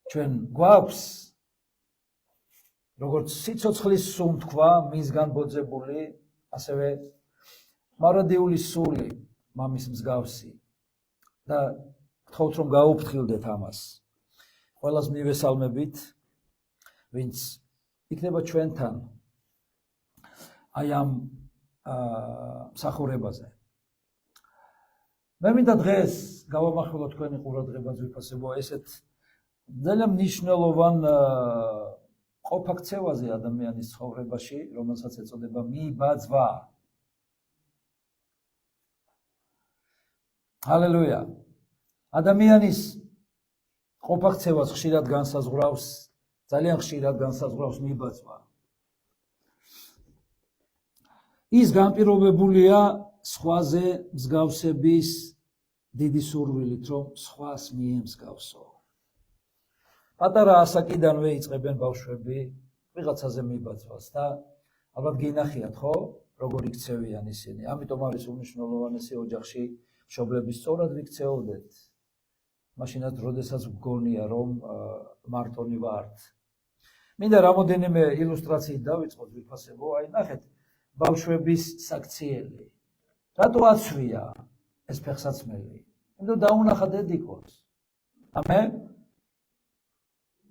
ჩვენ გვაქვს როგორც სიცოცხლის სუნთქვა მისგან ბოძებული, ასევე მარადიული სული მამის მსგავსი და გთხოვთ რომ გაუფრთხილდეთ ამას. ყველას მივესალმებით, ვინც იქნება ჩვენთან აი ამ მსახურებაზე. მე მინდა დღეს გავამახვილო თქვენი ყურადღებას ვიფასებო ესეთ ძალიან მნიშვნელოვან ყოფაქცევაზე ადამიანის ცხოვრებაში, რომელსაც ეწოდება მიბაძვა. ჰალელუია. ადამიანის ყოფაქცევას ხშირად განსაზღვრავს, ძალიან ხშირად განსაზღვრავს მიბაძვა. ის განპირობებულია სხვაზე მსგავსების დიდი სურვილით, რომ სხვას მიემსგავსო. პატარა ასაკიდანვე იწყებენ ბავშვები ვიღაცაზე მიბაძვას და ალბათ გინახიათ, ხო, როგორ იქცევიან ისინი. ამიტომ არის უმნიშვნელოვანესი ოჯახში მშობლების სწორად ვიქცეოდეთ. მაშინაც როდესაც გგონია რომ მარტონი ვართ. მინდა რამოდენიმე ილუსტრაციით დავიწყოთ ვიფასებო, აი ნახეთ ბავშვების საქციელი. რატო აცვია ეს ფეხსაცმელი? იმიტომ დაუნახა დედიკოს. ამენ?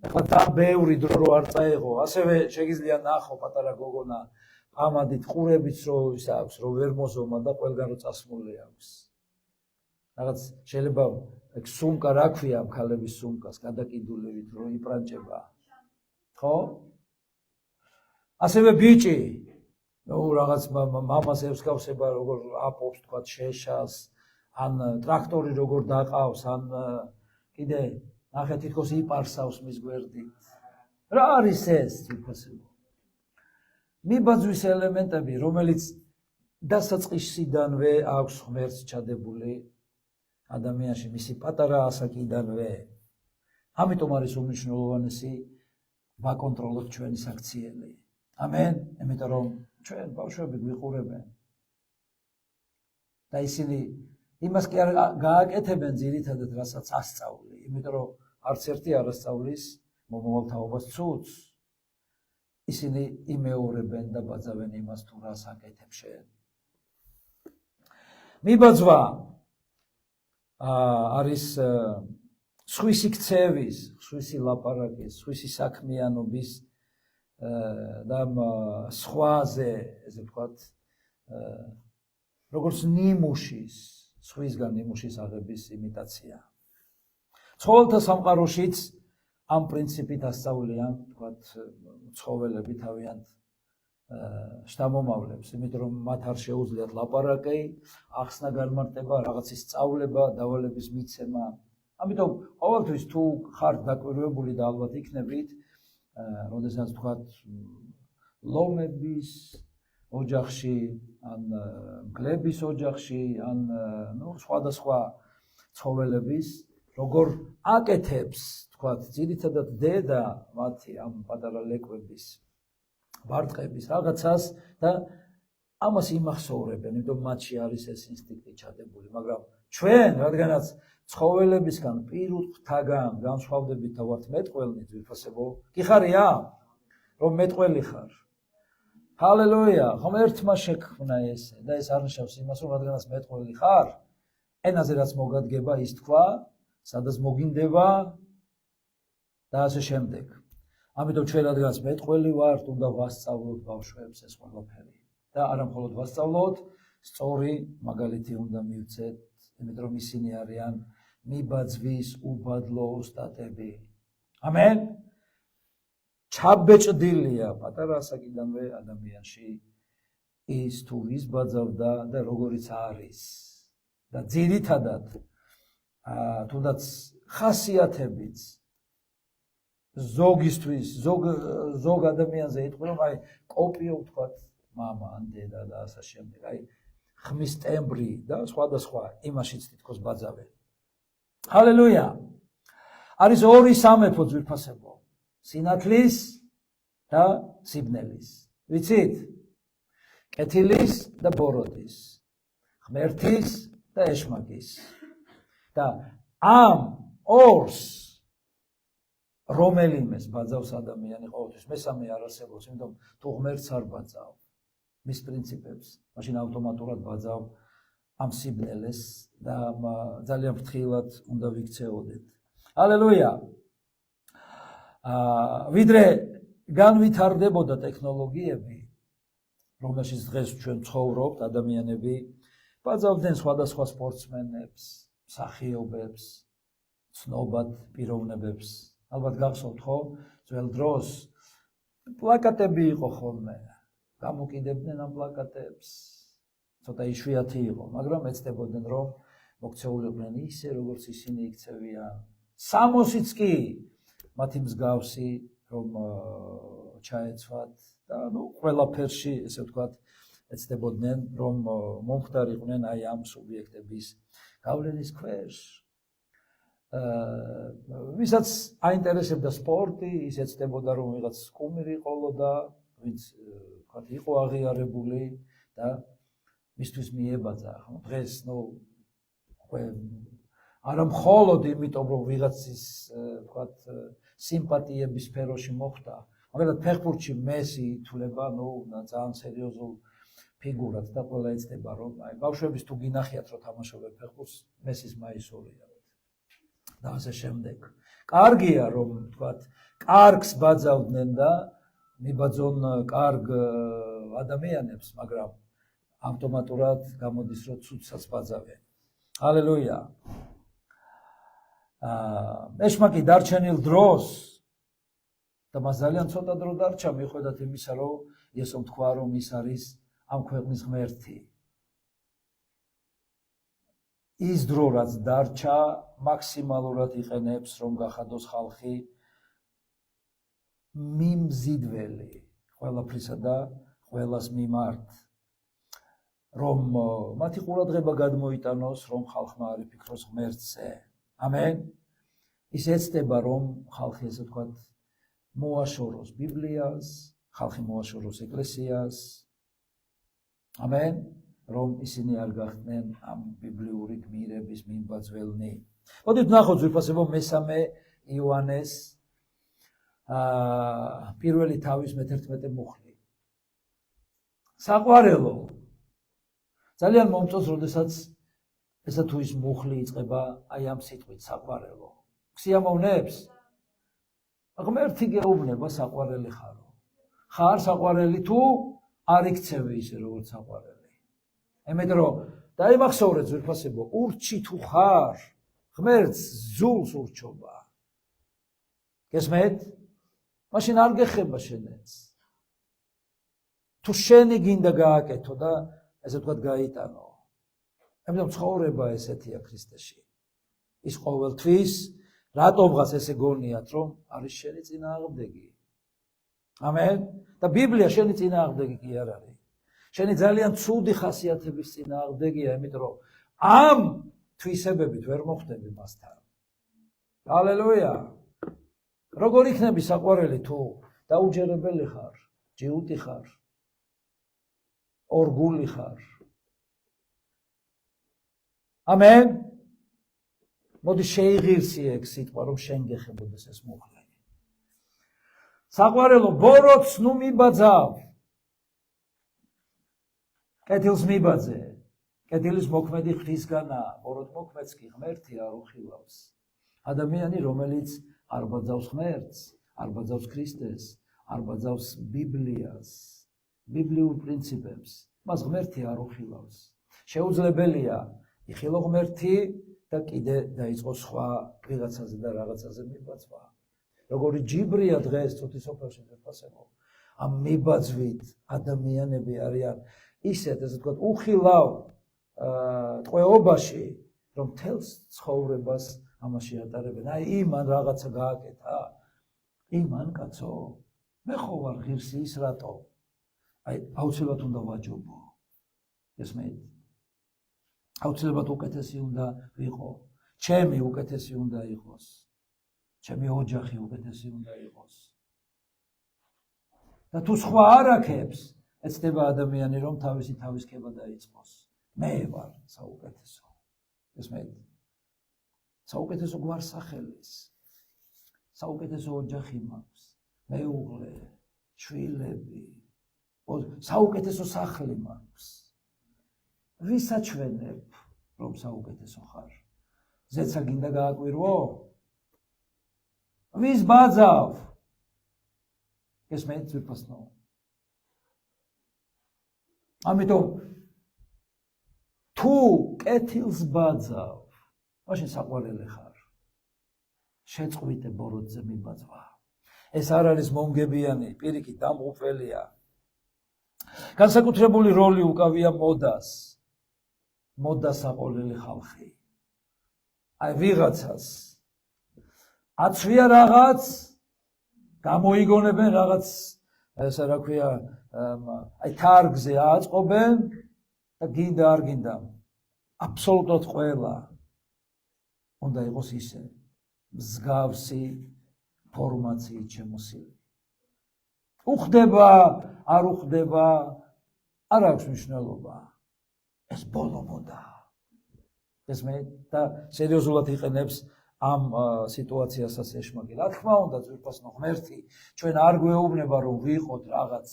ეხლა და ბევრი დრო რო არ წაიღო, ასევე შეგიძლია ნახო პატარა გოგონა ამადით ყურებით რო ის აქვს, რო ვერ მოზომა და ყველგან რო წასმული აქვს. რაღაც შეიძლება სუმკა რა ქვია ამ ქალების სუმკას, გადაკიდულებით რო იპრანჭება. ხო? ასევე ბიჭი ნუ რაღაც მამას ევსგავსება, როგორ აპობს თქვა შეშას, ან ტრაქტორი როგორ დაყავს, ან კიდე ნახეთ თითქოს იპარსავს მის გვერდით. რა არის ეს ვიფასებო? მიბაძვის ელემენტები, რომელიც დასაწყისიდანვე აქვს ღმერთს ჩადებული ადამიანში, მისი პატარა ასაკიდანვე. ამიტომ არის უმნიშვნელოვანესი ვაკონტროლოთ ჩვენი საქციელი. ამენ, იმიტომ რომ ჩვენ ბავშვები გვიყურებენ. და ისინი იმას კი არ გააკეთებენ ძირითადად, რასაც ასწავლი, იმიტომ რომ არც ერთი არ ასწავლის მომავალთაობას ცუდს. ისინი იმეორებენ და ბაძავენ იმას თუ რას აკეთებ შენ. მიბაძვა არის სხვისი ქცევის, სხვისი ლაპარაკის, სხვისი საქმიანობის და სხვაზე, ესე ვთქვათ, როგორც ნიმუშის, სხვისგან ნიმუშის აღების იმიტაცია. ცხოველთა სამყაროშიც ამ პრინციპით ასწავლიან, ვთქვათ, ცხოველები თავიანთ შთამომავლებს, იმიტომ რომ მათ არ შეუძლიათ ლაპარაკი, ახსნა განმარტება, რაღაცის სწავლება, დავალების მიცემა. ამიტომ ყოველთვის თუ ხართ დაკვირვებული და ალბათ იქნებით, როდესაც თქვათ ლომების ოჯახში, ან მგლების ოჯახში, ან სხვადასხვა ცხოველების, როგორ აკეთებს, თქვათ, ძირითადად დედა მათი ამ პატარა ლეკვების, ბარტყების რაღაცას და ამას იმახსოვრებენ, იმიტომ მათში არის ეს ინსტინქტი ჩადებული, მაგრამ ჩვენ, რადგანაც ცხოველებისგან პირუტყვთაგან განსხვავდებით და ვართ მეტყველნი, ვიფასებო, კი ხარია, რომ მეტყველი ხარ. ჰალელუია, ხომ ერთმა შექმნა ესე და ეს არ ნიშნავს იმას, რომ რადგანაც მეტყველი ხარ, ენაზე რაც მოგადგება ის თქვა, სადაც მოგინდება და ასე შემდეგ. ამიტომ ჩვენ რადგანაც მეტყველი ვართ, უნდა ვასწავლოთ ბავშვებს ეს ყველაფერი. და არა მხოლოდ ვასწავლოთ, სწორი მაგალითი უნდა მივცეთ, იმიტომ რომ ისინი არიან მიბაძვის უბადლო ოსტატები. ამენ? ჩაბეჭდილია პატარა ასაკიდანვე ადამიანში ის თუ ვის ბაძავდა და როგორიც არის. და ძირითადად თუნდაც ხასიათებით ზოგისთვის, ზოგ ადამიანზე იტყვი, რომ აი კოპიო ვთქვათ მამა ან დედა და ასე შემდეგ. აი ხმის ტემბრი და სხვადასხვა იმაშიც თითქოს ბაძავენ. ჰალელუია. არის ორი სამეფო ძვირფასებო. სინათლის და სიბნელის. ვიცით? კეთილის და ბოროტის. ღმერთის და ეშმაკის. და ამ ორს რომელიმეს ბაძავს ადამიანი ყოველთვის, მესამე არ არსებობს, იმიტომ თუ ღმერთს არ ბაძავ მის პრინციპებს, მაშინ ავტომატურად ბაძავ ამ სიბნელეს და ძალიან ფრთხილად უნდა ვიქცეოდეთ. ჰალელუია. ვიდრე განვითარდებოდა ტექნოლოგიები, რომელშიც დღეს ჩვენ ცხოვრობთ, ადამიანები ბაძავდნენ სხვადასხვა სპორტსმენებს, მსახიობებს, ცნობად პიროვნებებს. ალბათ გახსოვთ ხო, ძველ დროს პლაკატები იყო ხოლმე, გამოკიდებდნენ ამ პლაკატებს. ცოტა იშვიათი იყო, მაგრამ ეცდებოდნენ, რომ მოქცეულიყვნენ ისე, როგორც ისინი იქცევიან. სამოსიც კი მათი მსგავსი, რომ ჩაეცვათ და ყველაფერში, ესე ვთქვათ, ეცდებოდნენ, რომ მომხდარიყვნენ აი ამ სუბიექტების გავლენის ქვეშ. ვისაც აინტერესებდა სპორტი, ის ეცდებოდა, რომ ვიღაც კუმირი ყოლოდა, ვინც ვთქვათ, იყო აღიარებული და მისთვის მიებაძა. დღეს არა მხოლოდ იმიტომ, რომ ვიღაცის ვთქვათ, სიმპათიების სფეროში მოხვდა, მაგრამ ფეხბურთში მესი ითვლება ძალიან სერიოზულ ფიგურად და ყველა ეცდება, რომ აი ბავშვების თუ გინახიათ, რომ თამაშობენ ფეხბურთს, მესის მაისურია და ასე შემდეგ. კარგია, რომ ვთქვათ, კარგს ბაძავდნენ და მიბაძონ კარგ ადამიანებს, მაგრამ ავტომატურად გამოდის, რომ ცუდსაც ბაძავენ. ჰალელუია. ეშმაკი დარჩენილ დროს და მას ძალიან ცოტა დრო დარჩა, მიუხედავად იმისა, რომ იესომ თქვა, რომ ის არის ამ ქვეყნის ღმერთი. ის დრო, რაც დარჩა, მაქსიმალურად იყენებს, რომ გახადოს ხალხი მიმზიდველი ყველაფრისა და ყველას მიმართ. რომ მათი ყურადღება გადმოიტანოს, რომ ხალხმა არ იფიქროს ღმერთზე. ამენ. ის ეცდება, რომ ხალხი ესე ვთქვათ, მოაშოროს ბიბლიას, ხალხი მოაშოროს ეკლესიას. ამენ. რომ ისინი არ გახდნენ ამ ბიბლიური გმირების მიმბაძველნი. მოდით ვნახოთ ძვირფასებო მესამე იოანეს პირველი თავის მე-11 მუხლი. საყვარელო. ძალიან მომწონს, როდესაც ესა თუ ის მუხლი იწყება აი ამ სიტყვით საყვარელო. სიამოვნებს? ღმერთი გეუბნება საყვარელი ხარო. ხარ საყვარელი თუ არ იქცევი ისე როგორც საყვარელი. ემეტრო დაიმახსოვრეთ ძვირფასებო, ურჩი თუ ხარ, ღმერთს ზულს ურჩობა. გესმეთ? მაშინ არ გეხება შენეც. თუ შენი გინდა გააკეთო და ესე ვთქვათ გაიტანო. ამიტომ ცხოვრება ესეთია ქრისტეში. ის ყოველთვის რატომღაც ესე გონიათ, რომ არის შენი წინააღმდეგი. ამენ. და ბიბლია შენი წინააღმდეგი კი არ არის. შენი ძალიან ცუდი ხასიათების წინააღმდეგია, იმიტომ რომ ამ თვისებებით ვერ მოხვდები მასთან. ჰალელუია. როგორ იქნები საყვარელი თუ დაუჯერებელი ხარ, ჯიუტი ხარ, ორგული ხარ. ამენ. მოდი შეიღირსი ეგ სიტყვა, რომ შენ გეხებოდეს ეს მუხლი. საყვარელო, ბოროტს ნუ მიბაძავ. კეთილს მიბაძე. კეთილის მოქმედი ღვთისგანაა, ბოროტ მოქმედს კი ღმერთი არ უხილავს. ადამიანი, რომელიც არ ბაძავს ღმერთს, არ ბაძავს ქრისტეს, არ ბაძავს ბიბლიას, ბიბლიურ პრინციპებს, მას ღმერთი არ უხილავს. შეუძლებელია იხილო ღმერთი და კიდე დაიწყოს სხვა ვიღაცაზე და რაღაცაზე მიბაძვა. როგორი ჯიბრია დღეს წუთისოფელში ძვირფასებო, ამ მიბაძვით ადამიანები არიან ისეთ, ესე ვთქვათ, უხილავ ტყვეობაში, რომ მთელს ცხოვრებას ამაში ატარებენ. აი იმან რაღაცა გააკეთა, იმან კაცო, მე ხო ვარ ღირსი ის რატო? აი აუცილებლად უნდა ვაჯობო. გესმით? აუცილებლად უკეთესი უნდა ვიყო. ჩემი უკეთესი უნდა იყოს. ჩემი ოჯახი უკეთესი უნდა იყოს. და თუ სხვა არ აქებს, ეცდება ადამიანი, რომ თავისი თავისკება დაიწყოს. მე ვარ საუკეთესო. გესმით? საუკეთესო გვარსახელის, საუკეთესო ოჯახი მაქვს, მეუღლე, შვილები, საუკეთესო სახლი მაქვს. ვის აჩვენებ, რომ საუკეთესო ხარ? ზეცა გინდა გააკვირვო? ვის ბაძავ? გესმენთ ძვირფასნო? ამიტომ თუ კეთილს ბაძავ, მაშინ საყვარელი ხარ. შეწყვიტე ბოროტზე მიბაძვა. ეს არ არის მომგებიანი, პირიქით დამღუპველია. განსაკუთრებული როლი უკავია მოდას. მოდას აყოლილი ხალხი. აი ვიღაცას აცვია რაღაც, გამოიგონებენ რაღაც, ესა რა ქვია, აი თარგზე აწყობენ და გინდა არ გინდა. აბსოლუტურად ყველა უნდა იყოს ისე მსგავსი ფორმაციით შემოსილი. უხდება, არ უხდება, არ აქვს მნიშვნელობა. ეს ბოლო მოდა. ეს მე და სერიოზულად იყენებს ამ სიტუაციასაც ეშმაკი. რა თქმა უნდა, ძვირფასნო ღმერთი, ჩვენ არ გვეუბნება რომ ვიყოთ რაღაც,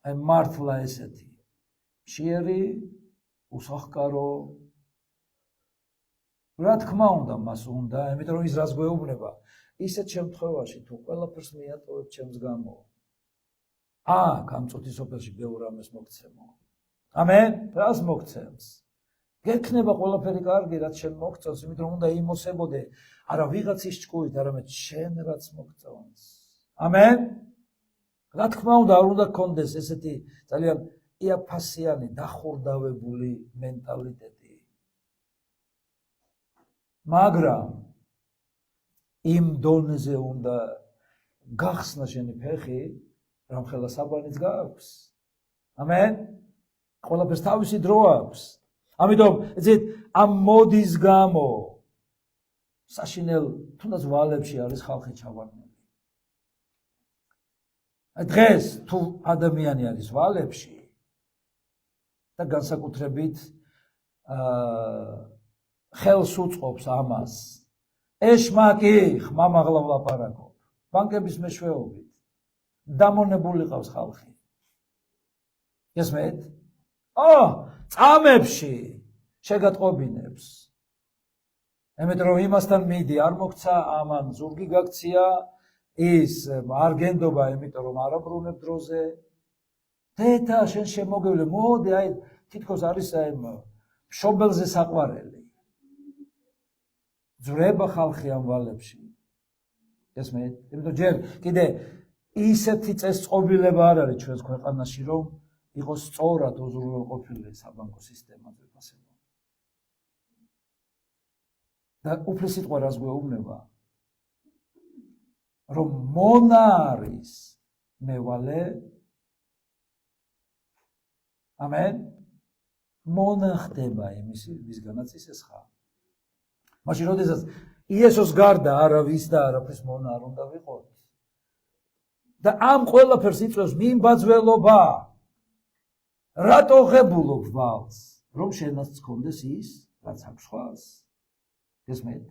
აი მართლა ესეთი მშიერი, უსახკარო. რა თქმა უნდა, მას უნდა, იმიტომ რომ ის რას გვეუბნება, ისეთ შემთხვევაში თუ ყველაფერს მიატოვებ ჩემს გამო. გამწუთი სოფელში ბევრ რამეს მოგცემო. ამენ, რას მოგცემს? გექნება ყველაფერი კარგი, რაც შენ მოგწონს, იმიტომ რომ უნდა იმოსებოდე არა ვიღაცის ჭკუით, არამედ შენ რაც მოგწონს. ამენ? რა თქმა უნდა, არ უნდა გქონდეს ესეთი ძალიან იაფასიანი, დახურდავებული მენტალიტეტი. მაგრამ იმ დონეზე უნდა გახსნა შენი ფეხი, რომ ხელა საბანიც გააქვს. ამენ? ყველაფერს თავისი დრო აქვს. ამიტომ იცით, ამ მოდის გამო საშინელ თუნდაც ვალებში არის ხალხი ჩავარდნილი. დღეს თუ ადამიანი არის ვალებში და განსაკუთრებით ხელს უწყობს ამას, ეშმაკი ხმამაღლა ვლაპარაკობ, ბანკების მეშვეობით დამონებული ყავს ხალხი. გესმენთ? წამებში შეგატყობინებს. იმიტომ რომ იმასთან მიდი, არ მოგცა, ამან ზურგი გაქცია, ის არ გენდობა, იმიტომ რომ არ აბრუნებ დროზე. დედა, შენ შემოგევლე, მოდი, აი თითქოს არის აი მშობელზე საყვარელი. ძვრება ხალხი ამ ვალებში. გესმენთ? იმიტომ ჯერ კიდე ისეთი წესწყობილება არ არის ჩვენს ქვეყანაში, რომ იყოს სწორად უზრუნველყოფილი საბანკო სისტემა ძვირფასებო. და უფრო სიტყვა რას გვეუბნება, რომ მონა არის მევალე, ამენ, მონა ხდება იმისგანაც ის ესხა. მაშინ როდესაც იესოს გარდა არავის და არაფრის მონა არ უნდა ვიყოთ. და ამ ყველაფერს იწვევს მიმბაძველობა. რატო ღებულობ ვალს, რომ შენაც გქონდეს ის, რაც აქვს სხვას? გესმენთ?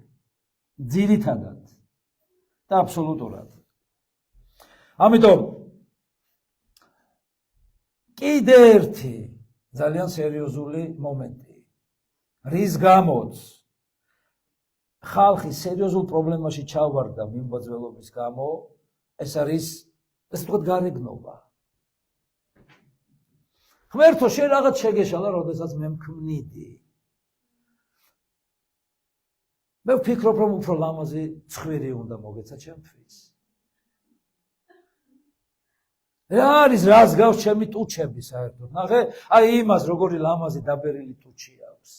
ძირითადად და აბსოლუტურად. ამიტომ კიდე ერთი ძალიან სერიოზული მომენტი, რის გამოც ხალხი სერიოზულ პრობლემაში ჩავარდა მიმბაძველობის გამო, ეს არის, ესე ვთქვათ, გარეგნობა. ღმერთო, შენ რაღაც შეგეშალა, როდესაც მე მქმნიდი. მე ვფიქრობ, რომ უფრო ლამაზი ცხვირი უნდა მოგეცა ჩემთვის. რა არის, რას გავს ჩემი ტუჩები საერთოდ? ნახე, აი იმას როგორი ლამაზი დაბერილი ტუჩი აქვს.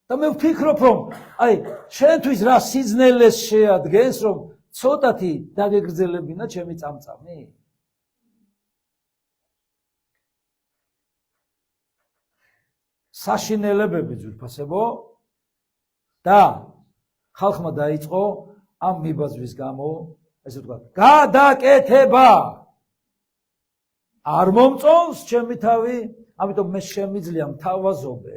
და მე ვფიქრობ, რომ აი შენთვის რა სიძნელეს შეადგენს, რომ ცოტათი დაგეგრძელებინა ჩემი წამწამი? საშინელებები ძვირფასებო და ხალხმა დაიწყო ამ მიბაძვის გამო, ესე ვთქვათ, გადაკეთება. არ მომწონს ჩემი თავი, ამიტომ მე შემიძლია მთავაზობე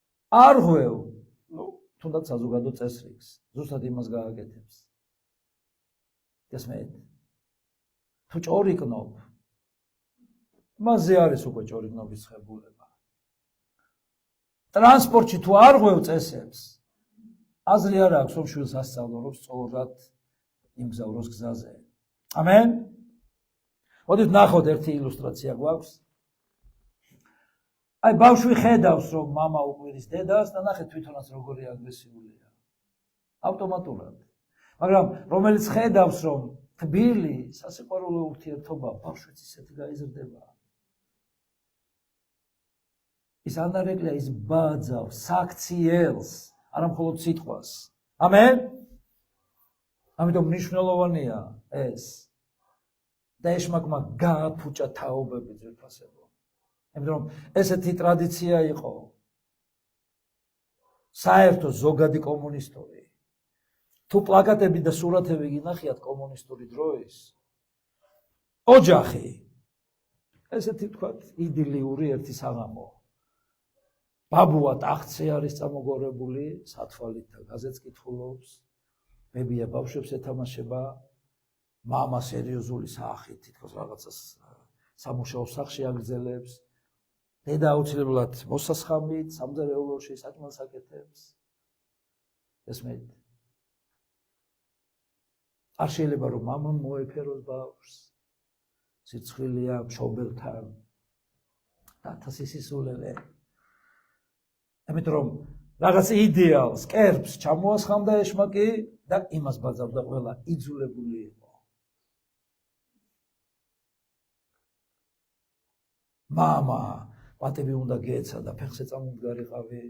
არ ღვევ, თუნდაც საზოგადო წესრიგს, ზუსტად იმას გააკეთებს. გესმენთ? თუ ჭორიკნობ, მასზე არის უკვე ჭორიკნობის ღებულება. ტრანსპორტში თუ არ ღვევ წესებს, აზრი არ აქვს, რომ შვილს ასწავლო, რომ სწორად იმგზავროს გზაზე. ამენ? მოდით ნახოთ ერთი ილუსტრაცია გვაქვს. აი ბავშვი ხედავს, რომ მამა უყვირის დედას და ნახეთ თვითონაც როგორი აგრესიულია. ავტომატურად. მაგრამ რომელიც ხედავს, რომ თბილი, სასიყვარულო ურთიერთობა ბავშვიც ისეთი გაიზრდება. ის ანარეკლია, ის ბაძავს საქციელს, არა მხოლოდ სიტყვას. ამენ? ამიტომ მნიშვნელოვანია ეს. და ეშმაკმა გააფუჭა თაობები ძვირფასებო. იმიტომ რომ ესეთი ტრადიცია იყო. საერთო ზოგადი კომუნისტური. თუ პლაკატები და სურათები გინახიათ კომუნისტური დროის, ოჯახი, ესეთი თქვათ იდილიური ერთი საღამო. ბაბუა ტახტზე არის წამოგორებული, სათვალით და გაზეთს კითხულობს, ბებია ბავშვებს ეთამაშება, მამა სერიოზული სახით, თითქოს რაღაცას სამუშაო სახლში აგრძელებს, დედა აუცილებლად მოსასხამით, სამზარეულოში საჭმელს აკეთებს. ესმით. არ შეიძლება რომ მამამ მოეფეროს ბავშვს, სიცხვილეა მშობელთან, დათასი სისულელე. ამიტომ რომ რაღაც იდეალს, კერპს ჩამოასხამდა ეშმაკი და იმას ბაძავდა ყველა, იძულებული იყო. მამა, პატები უნდა გეცა და ფეხზე წამომდგარიყავი.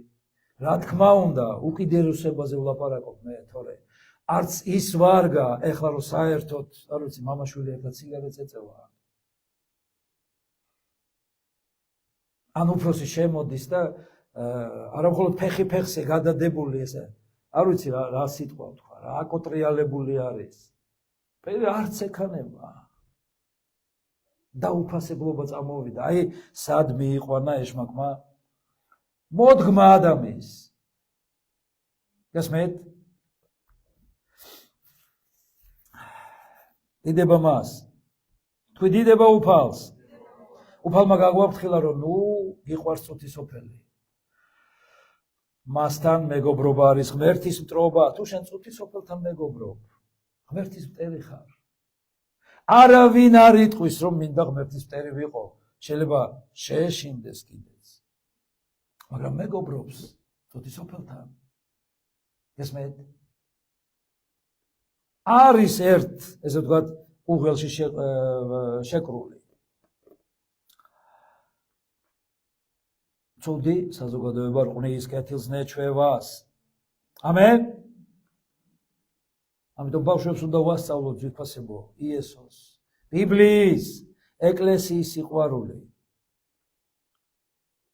რა თქმა უნდა, უკიდურესობაზე ვლაპარაკობ მე, თორე არც ის ვარგა, ეხლა რომ საერთოდ, არ ვიცი, მამა-შვილი ერთად სიგარეტს ეწევა. ან უფროსი შემოდის და არა მხოლოდ ფეხი ფეხზე გადადებული ესე, არ ვიცი რა სიტყვა ვთქვა, რა აკოტრიალებული არის. პერი არც ეკანება. დაუფასებლობა წამოვიდა. აი, სად მიიყვანა ეშმაკმა? მოდგმა ადამის. გასმეთ? დიდება მას. თქვი დიდება უფალს. უფალმა გაგვაფრთხილა, რომ ნუ გიყვარს წუთი სოფელი. მასთან მეგობრობა არის ღმერთის მტრობა. თუ შენ წუთი სოფელთან მეგობრობ, ღმერთის მტერი ხარ. არავინ არ იტყვის, რომ მინდა ღმერთის მტერი ვიყო. შეიძლება შეეშინდეს კიდეც. მაგრამ მეგობრობს წუთი სოფელთან. გესმენთ? არის ერთ, ესე ვთქვათ, უღელში შეკრული. ცუდი საზოგადოება რყნის კეთილს ნეჩვევას. ამენ? ამიტომ ბავშვებს უნდა ვასწავლოთ ძვირფასებო იესოს, ბიბლიის, ეკლესიის სიყვარული.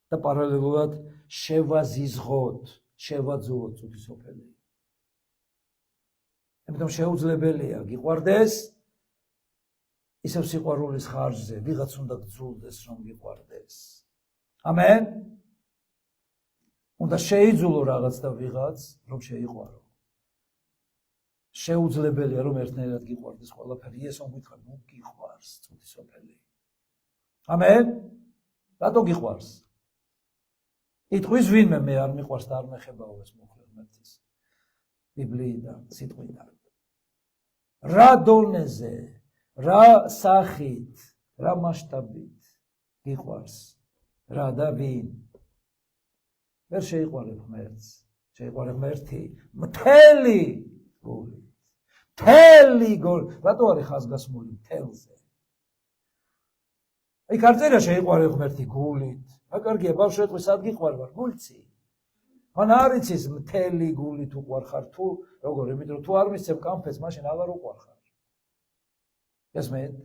და პარალელურად შევაზიზღოთ, შევაძუოთ წუთი სოფელი. ამიტომ შეუძლებელია გიყვარდეს ისევ სიყვარულის ხარჯზე, ვიღაც უნდა გძულდეს, რომ გიყვარდეს. ამენ? უნდა შეიძულო რაღაც და ვიღაც, რომ შეიყვარო. შეუძლებელია რომ ერთნაირად გიყვარდეს ყველაფერი. იესომ გითხრა, ნუ გიყვარს წუთი სოფელი. ამენ? რატო გიყვარს? იტყვის ვინმე მე არ მიყვარს და არ მეხებაო ეს მოხლე ღმერთის. ბიბლიიდან, სიტყვიდან. რა დონეზე, რა სახით, რა მასშტაბით გიყვარს, რა და ვინ? ვერ შეიყვარებ ღმერთს, შეიყვარებ ღმერთი მთელი გულით. მთელი გულით. რატო არის ხაზგასმული მთელზე? აი კარწერა შეიყვარებ ღმერთი გულით. აკარგია ბავშვი ეტყვის, სად გიყვარებ? გულცი. მან არ იცის მთელი გულით უყვარხარ თუ როგორ, იმიტომ თუ არ მისცემ კამფეს, მაშინ აღარ უყვარხარ. გესმენთ?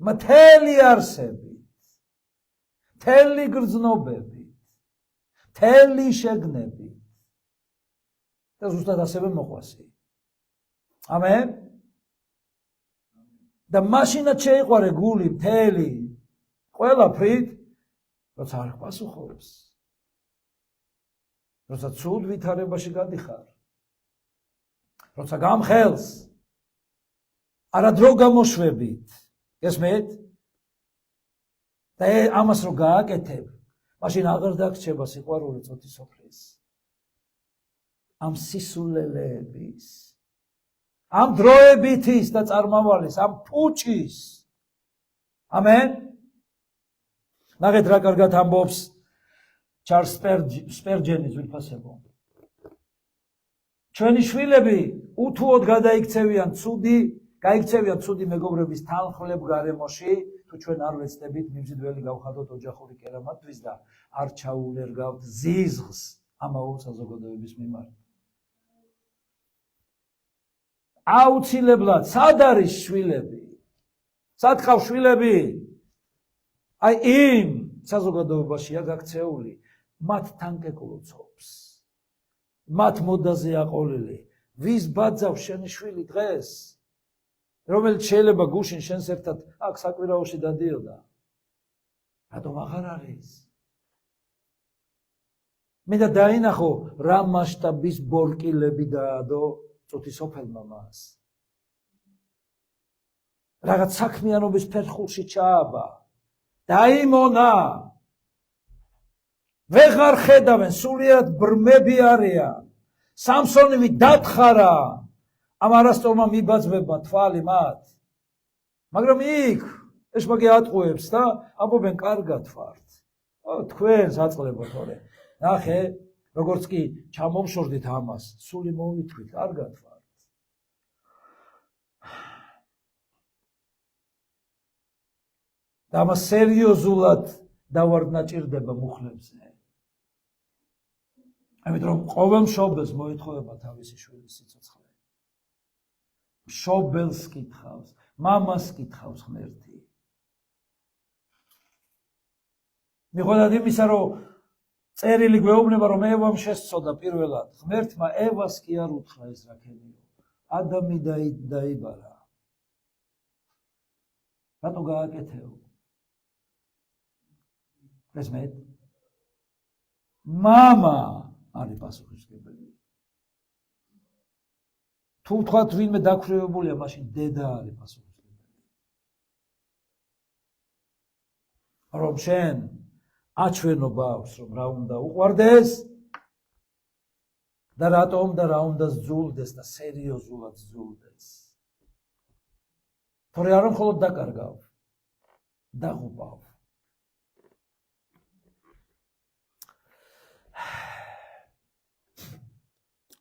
მთელი არსებით, მთელი გრძნობებით, მთელი შეგნებით და ზუსტად ასევე მოყვასი. ამენ? და მაშინაც შეიყვარე გული მთელი ყველაფრით, როცა არ პასუხობს. როცა ცუდ ვითარებაში გადიხარ, როცა გამხელს, არადრო გამოშვებით, გესმით? და ამას რო გააკეთებ, მაშინ აღარ დაგრჩება სიყვარული წოდისოფლის. ამ სისულელეების, ამ დროებითის და წარმავალის, ამ პუჭის. ამენ? ნახეთ რა კარგად ამბობს ჩარლზ სპერჯენი ძვირფასებო. ჩვენი შვილები უთუოდ გაიქცევიან ცუდი მეგობრების თანხლებ გარემოში, თუ ჩვენ არ ვეცდებით მიმზიდველი გავხადოთ ოჯახური კერამატვის და არ ჩაულერგავთ ზიზღს ამაო საზოგადოების მიმართ. აუცილებლად, სად არის შვილები? სად ხავ შვილები? აი იმ საზოგადოებაშია გაქცეული, მათ თანკეკლოცობს, მათ მოდაზე აყოლილი. ვის ბაძავს შენი შვილი დღეს? რომელიც შეიძლება გუშინ შენს ერთად აქ საკვირაოში დადიოდა. რატომ აღარ არის? მე და დაინახო რა მასშტაბის ბორკილები დაადო წუთისოფელმა მას. რაღაც საქმიანობის ფერხულში ჩააბა. დაიმონა. ვეღარ ხედავენ, სულიად ბრმები არიან. სამსონივი დათხარა. ამ არასწორმა მიბაძვებმა თვალი მათ. მაგრამ იქ ეშმაკი ატყუებს და ამბობენ კარგად ვართ. თქვენს აწყლებოთ თორე. ნახე, როგორც კი ჩამოვშორდით ამას, სული მოვითვლით, კარგად ვართ. და ამას სერიოზულად დავარდნაჭირდება მუხლებზე. ამიტომ ყოველ მშობელს მოეთხოვება თავისი შვილის სიცოცხლე. მშობელს კითხავს, მამას კითხავს ღმერთი. მიუხედავად იმისა, რომ წერილი გვეუბნება, რომ ევამ შესწოდა პირველად, ღმერთმა ევას კი არ უთხრა ეს რა ქენიო. ადამი დაიბარა. რატო გააკეთეო? გესმით? მამა არის პასუხისმგებელი. თუ ვთქვათ ვინმე დაქვრივებულია, მაშინ დედა არის პასუხისმგებელი. რომ შენ აჩვენობა აქვს, რომ რა უნდა უყვარდეს და რატომ და რა უნდა ზულდეს და სერიოზულად ზულდეს. თორე არ მხოლოდ დაკარგავ, დაღუპავ.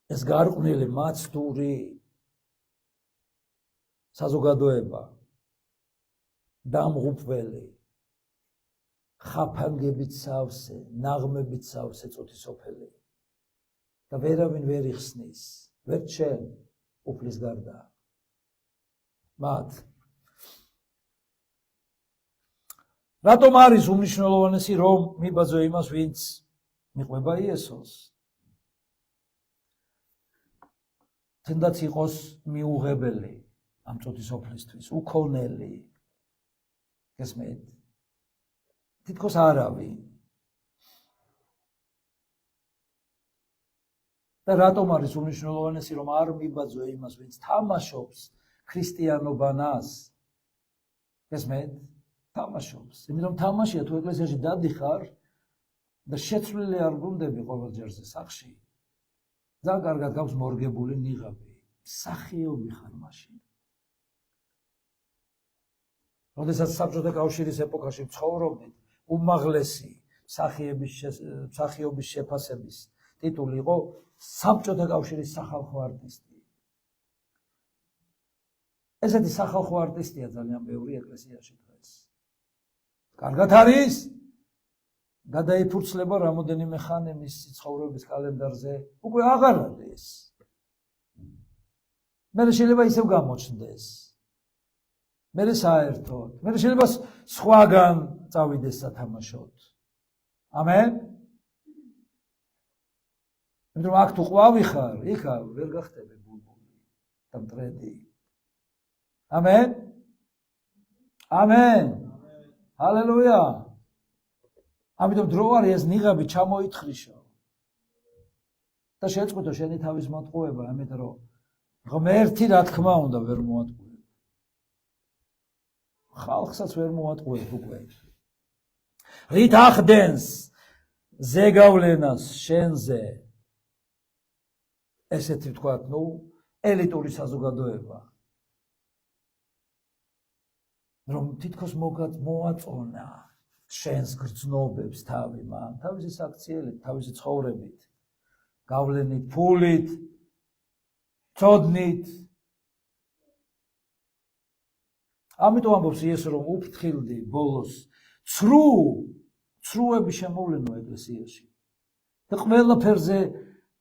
ეს გარყვნილი მაცდური საზოგადოება, დამღუპველი, ხაფანგებით სავსე, ნაღმებით სავსე წუთისოფელი და ვერავინ ვერ იხსნის, ვერ ჩვენ უფლის გარდა. მათ რატომ არის უმნიშვნელოვანესი, რომ მიბაძო იმას, ვინც მიყვება იესოს? თუნდაც იყოს მიუღებელი ამ წუთისოფლისთვის, უქონელი. გესმით? თითქოს არავინ. და რატომ არის უმნიშვნელოვანესი, რომ არ მიბაძო იმას, ვინც თამაშობს ქრისტიანობანას? გესმით? თამაშობს. იმიტომ თამაშია, თუ ეკლესიაში დადიხარ და შეცვლილი არ ბრუნდები ყოველ ჯერზე სახში. ძალიან კარგად გაქვს მორგებული ნიღაბი. მსახიობი ხარ მაშინ. როდესაც საბჭოთა კავშირის ეპოქაში ცხოვრობდით, უმაღლესი მსახიობის შეფასების ტიტული იყო საბჭოთა კავშირის სახალხო არტისტი. ესეთი სახალხო არტისტია ძალიან ბევრი ეკლესიაში დღეს. კარგად არის? გადაიფურცლება რამოდენიმე ხანი მისი ცხოვრების კალენდარზე, უკვე აღარ არის. მე შეიძლება ისევ გამოჩნდეს. მე საერთოდ, მე შეიძლება სხვაგან წავიდეს სათამაშოდ. ამენ? იმიტომ აქ თუ ყვავი ხარ, იქ ვერ გახდები ბულბული და მტრედი. ამენ? ამენ. ჰალელუია. ამიტომ დრო არის ეს ნიღაბი ჩამოითხრიშო. და შეწყვიტო შენი თავის მოტყუება, ამიტომ რომ ღმერთი რა თქმა უნდა ვერ მოატყუებ. ხალხსაც ვერ მოატყუებ უკვე. რით ახდენს ზეგავლენას შენზე ესეთი ვთქვათ, ელიტური საზოგადოება, რომ თითქოს მოაწონა შენს გრძნობებს თავი მან, თავისი საქციელით, თავისი ცხოვრებით, გავლენით, ფულით, წოდნით. ამიტომ ამბობს იესო, რომ უფრთხილდი ბოლოს ცრუები შემოვლენო ეკლესიაში და ყველაფერზე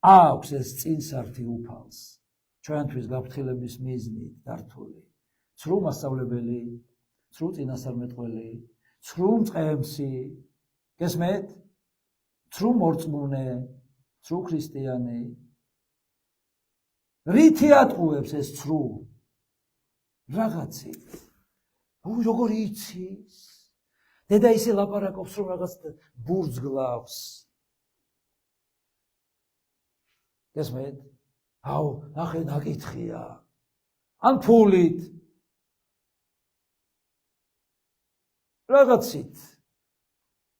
აქვს ეს წინსართი უფალს, ჩვენთვის გაფრთხილების მიზნით დართული. ცრუ მასწავლებელი, ცრუ წინასწარმეტყველი, ცრუ მწყემსი, გესმეთ? ცრუ მორწმუნე, ცრუ ქრისტიანი. რითი ატყუებს ეს ცრუ? რაღაცით. როგორ იცის? დედა ისე ლაპარაკობს, რომ რაღაც ბურჯს გლავს. გესმეთ? ნახე, ნაკითხია. ან ფულით. რაღაცით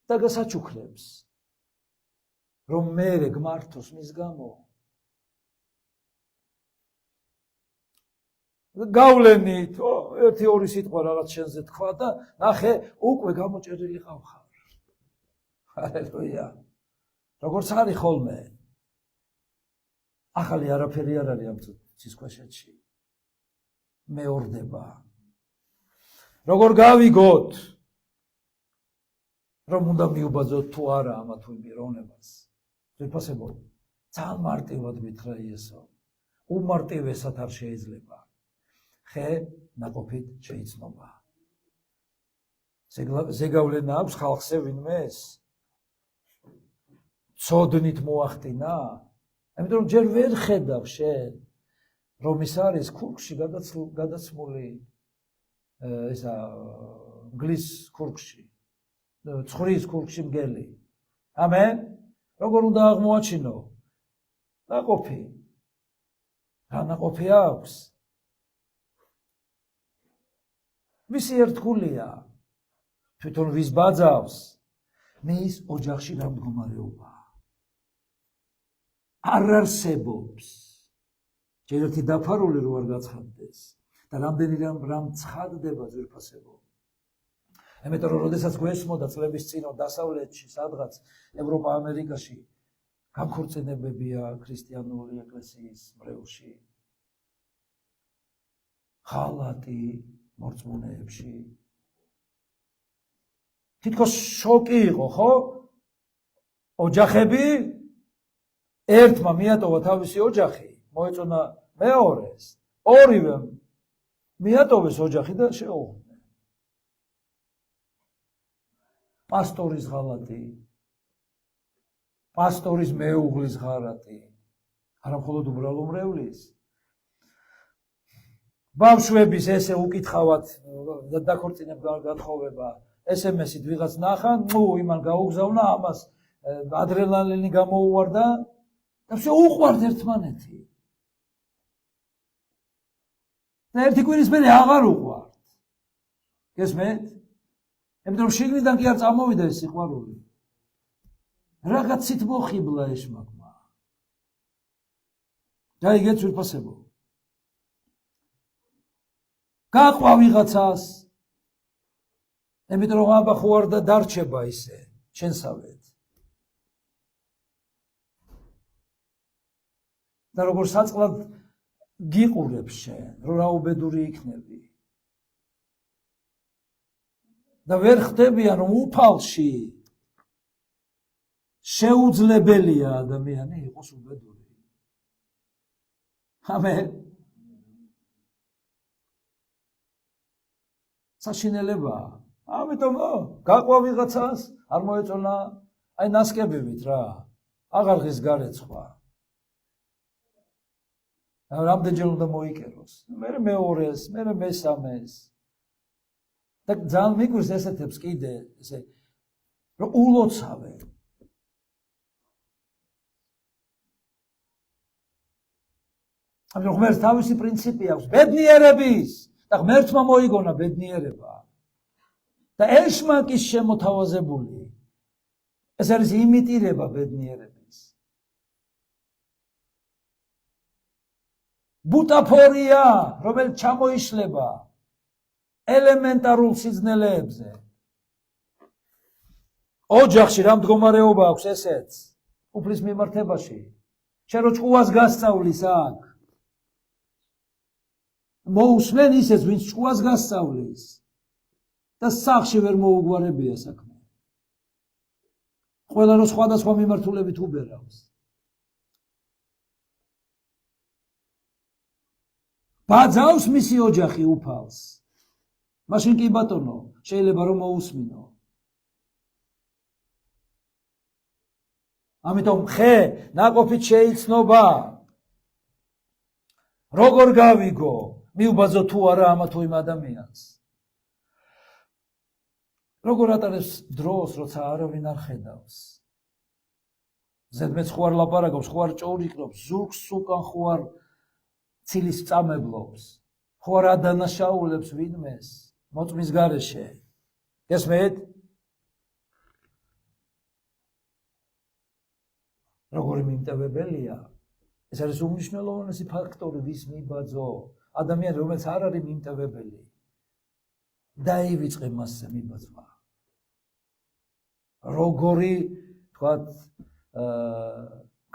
და გასაჩუქლებს, რომ მე გმართოს მის გამო. გავლენით, ერთი ორი სიტყვა რაღაც შენზე თქვა და ნახე, უკვე გამოჭერილი ყავხარ. ჰალელუია. როგორც არის ხოლმე. ახალი არაფერი არ არის ამ ცისქვეშეთში. მეორდება. როგორ გავიგოთ, რომ უნდა მიუბაძოთ თუ არა ამა თუ იმ პიროვნებას. ძვირფასებო, ძალიან მარტივად გითხრა იესო. უმარტივესად არ შეიძლება. ხე ნაყოფით შეიცნობა. ზეგავლენა აქვს ხალხზე ვინმეს? ცოდნით მოახტინა? ამიტომ ჯერ ვერ ხედავ შენ, რომ ის არის ქურქში გადაცმული ესა მგლის ქურქში, ცხრის ქურქში მგელი. ამენ? როგორ უნდა აღმოაჩინო? ნაყოფი. რა ნაყოფი აქვს? ვისი ერთგულია? თვითონ ვის ბაძავს? მის ოჯახში რა მდგომარეობა? არ არსებობს. ჯერ ერთი დაფარული რო არ გაცხადდეს და რამდენი რამ ცხადდება ძვირფასებო. ამიტომ რომ როდესაც გვესმოდა წლების წინო დასავლეთში, სადღაც ევროპა, ამერიკაში განქორწინებებია ქრისტიანული ეკლესიის მრევლში. ხალატი მორწმუნეებში. თითქოს შოკი იყო, ხო? ოჯახები ერთმა მიატოვა თავისი ოჯახი, მოეწონა მეორეს, ორივე მიატოვეს ოჯახი და შეუღდნენ. პასტორის ღალატი, პასტორის მეუღლის ღალატი, არა მხოლოდ უბრალო მრევლის. ბავშვების ესე უკითხავად დაქორწინებ გათხოვება, SMS-ით ვიღაც ნახა, იმან გაუგზავნა, ამას ადრენალინი გამოუვარდა და შეუყვართ ერთმანეთი. და ერთი კვირის მერე აღარ უყვართ. გესმეთ? ამიტომ შიგნიდან კი არ წამოვიდა ეს სიყვარული. რაღაცით მოხიბლა ეშმაკმა. დაიგეთ ძვირფასებო. გაყვა ვიღაცას. ამიტომ რომ აბა ხო არ დარჩება ისე, შენსავეთ. და როგორ საწყლად გიყურებს შენ, რომ რა უბედური იქნები. და ვერ ხდებიან, რომ უფალში შეუძლებელია ადამიანი იყოს უბედური. ამენ. საშინელებაა. ამიტომ გაყვა ვიღაცას, არ მოეწონა, აი ნასკებივით რა, აღარ ღის გარეცხვა. რამდენჯერ უნდა მოიკეროს, მერე მეორეს, მერე მესამეს. და ძალიან მიგვირს ესეთებს კიდე, ესე, რომ ულოცავენ. ამიტომ ღმერთს თავისი პრინციპი აქვს ბედნიერების და ღმერთმა მოიგონა ბედნიერება და ეშმაკის შემოთავაზებული ეს არის იმიტირება ბედნიერების ბუტაფორია რომელიც ჩამოიშლება ელემენტარულ სიძნელეებზე ოჯახში რა მდგომარეობა აქვს ესეც უფლის მიმართებაში შენ რო ჭკუას გასწავლის აქ მოусმენ ისეს ვინც ჭკუას გასწავლის და სახში ვერ მოუგვარებია საქმე ყველა რო სხვადასხვა მიმართულებით უბერავს ბაძავს მისი ოჯახი უფალს მაშინ კი ბატონო შეიძლება რომ მოусმინო ამიტომ ხე ნაყოფით შეიცნობა როგორ გავიგო მიუბაძო თუ არა ამა თუ იმ ადამიანს როგორ ატარებს დროს როცა არავინ არ ხედავს ზედმეტ ხო არ ლაპარაკობს ხო არ ჭორიკნობს ზურგს უკან ხო არ ცილის წამებლობს ხო არ ადანაშაულებს ვინმეს მოწმის გარეშე გესმით როგორი მიმტევებელია ეს არის უმნიშვნელოვანესი ფაქტორი ვის მიბაძო ადამიანი რომელიც არ არის მიმტევებელი დაივიწყე მასზე მიბაძვა როგორი თქვათ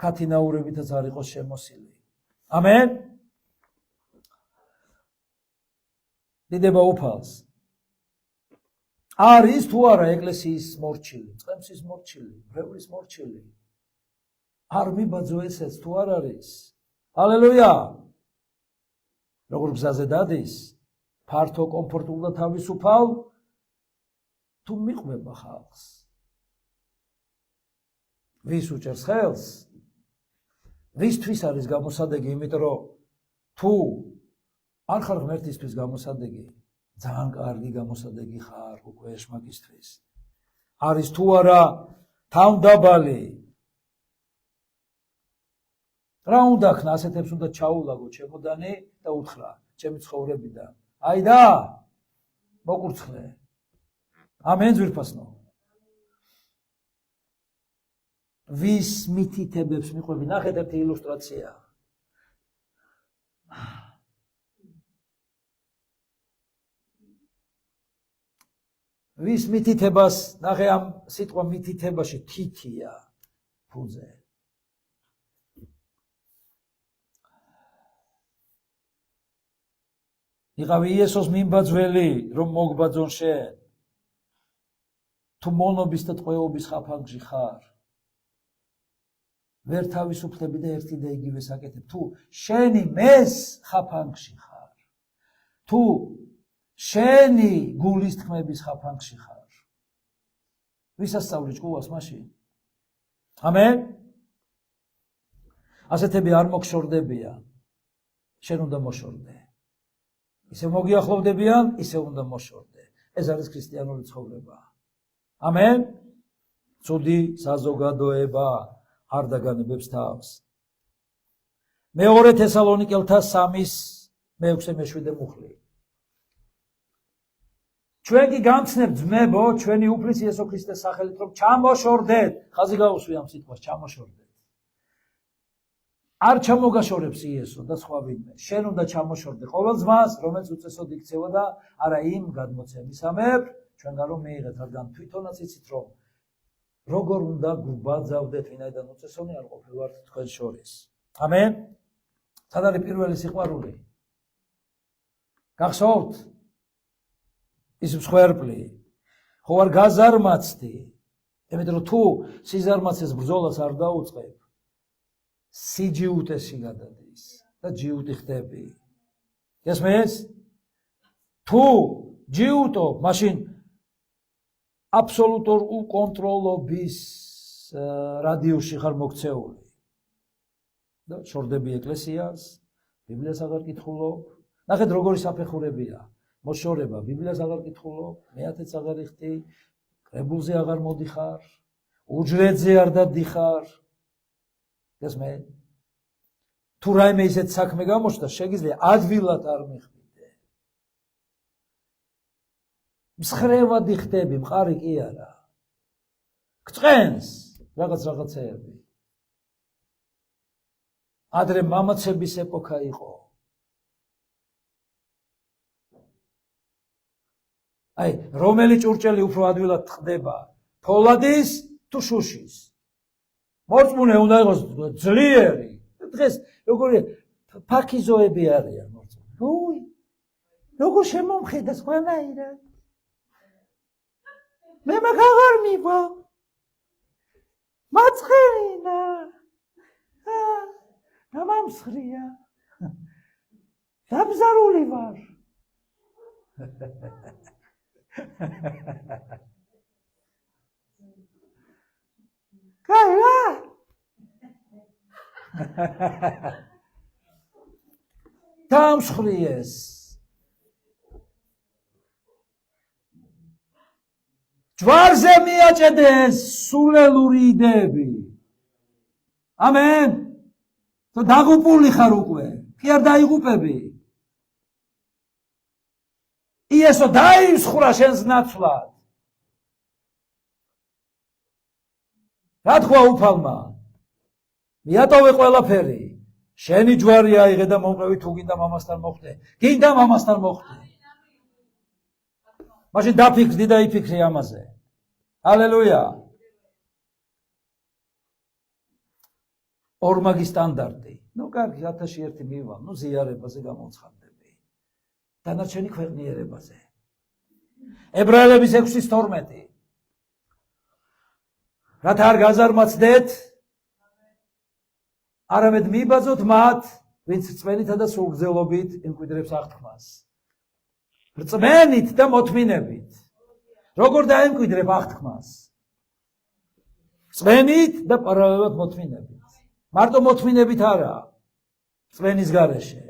ქათინაურებითაც არ იყოს შემოსილი ამენ დიდება უფალს არის თუ არა ეკლესიის მორჩილი წყემსის მორჩილი ბრევლის მორჩილი არ მიბაძო ესეც თუ არ არის ჰალელუია როგორ გზაზე დადის ფართო კომფორტულ და თავისუფალ თუ მიყვება ხალხს ვის უჭერს ხელს ვისთვის არის გამოსადეგი იმიტომ რომ თუ არ ხარ ღმერთისთვის გამოსადეგი ძალიან კარგი გამოსადეგი ხარ უკვე ეშმაკისთვის არის თუ არა თავდაბალი რა უნდა ხნა ასეთებს უნდა ჩაულაგო ჩემოდანი და უთხრა ჩემი ცხოვრებიდან აი და მოკურცხლე ამენ ძვირფასნო ვის მითითებებს მიყვები ნახეთ ერთი ილუსტრაცია ვის მითითებას ნახე ამ სიტყვა მითითებაში თითია ფუძე იყავი იესოს მიმბაძველი რომ მოგბაძონ შენ თუ მონობის და ტყვეობის ხაფანგში ხარ ვერ თავისუფლები და ერთი და იგივე საკეთებ თუ შენი მეს ხაფანგში ხარ თუ შენი გულის თქმების ხაფანგში ხარ ვისასწავლი ჭკუას მაშინ ამენ ასეთები არ მოგშორდებიან შენ უნდა მოშორდე ისე მოგიახლოვდებიან ისე უნდა მოშორდე ეს არის ქრისტიანული ცხოვრება ამენ ცუდი საზოგადოება არ დაგანებებს თავს მეორე თესალონიკელთა 3:6-7 მუხლი ჩვენ კი გამცნებ ძმებო ჩვენი უფლის იესო ქრისტეს სახელით რომ ჩამოშორდეთ ხაზი გაუსვი ამ სიტყვას ჩამოშორდეთ არ ჩამოგაშორებს იესო და სხვა ვინმე შენ უნდა ჩამოშორდე ყოველ ძმას რომელიც უწესოდ იქცევა და არა იმ გადმოცემისამებრ ჩვენგან რომ მიიღეთ რადგან თვითონაც იცით რომ როგორ უნდა გვბაძავდეთ ვინაიდან უწესონი არ ყოფილვართ თქვენ შორის ამენ სად არის პირველი სიყვარული გახსოვთ ის მსხვერპლი ხო არ გაზარმაცდი იმიტომ რომ თუ სიზარმაცეს ბრძოლას არ დაუწყებ სიჯიუტესი გადადის და ჯიუტი ხდები გესმის თუ ჯიუტობ მაშინ აბსოლუტურ უკონტროლობის რადიუსში ხარ მოქცეული და შორდები ეკლესიას ბიბლიას აღარ კითხულობ ნახეთ როგორი საფეხურებია მოშორება ბიბლიას აღარ კითხულობ მეათეც აღარ იხდი კრებულზე აღარ მოდიხარ უჯრედზე არ დადიხარ გესმე თუ რაიმე ისეთ საქმე გამოჩნდა, შეგიძლია ადვილად არ მიხვიდე. მსხრევადი ხდები, მყარი კი არა. გწყენს რაღაცეები. ადრე მამაცების ეპოქა იყო. აი, რომელი ჭურჭელი უფრო ადვილად ხდება, ფოლადის თუ შუშის? მორწმუნე უნდა იყოს ძლიერი. დღეს როგორი ფაქიზოები არიან მორწმუნე. უი, როგორ შემომხედა სხვანაირად. მე მაგარ მივა. მაცხენა. გამამსხრია. დამზარული ვარ. გაილა. დამსხვრიეს. ჯვარზე მიაჭედეს სულელური იდეები. ამენ. თუ დაღუპული ხარ უკვე, კი არ დაიღუპები. იესო დაიმსხვრა შენს ნაცვლად. რა თქვა უფალმა? მიატოვე ყველაფერი. შენი ჯვარი აიღე და მომყევი თუ გინდა მამასთან მოხვდე. გინდა მამასთან მოხვდე. მაშინ დაფიქრდი და იფიქრე ამაზე. ჰალელუია. ორმაგი სტანდარტი. ნუ კარგი 1001 მივა, ნუ ზიარებაზე გამოცხადდები. დანარჩენი ქვეყნიერებაზე. ებრაელების 6:12. რათა არ გაზარმაცდეთ, არამედ მიბაძოთ მათ, ვინც რწმენითა და სულგრძელობით იმკვიდრებს აღთქმას. რწმენით და მოთმინებით. როგორ დაემკვიდრებ აღთქმას? რწმენით და პარალელურად მოთმინებით. მარტო მოთმინებით არა, რწმენის გარეშე.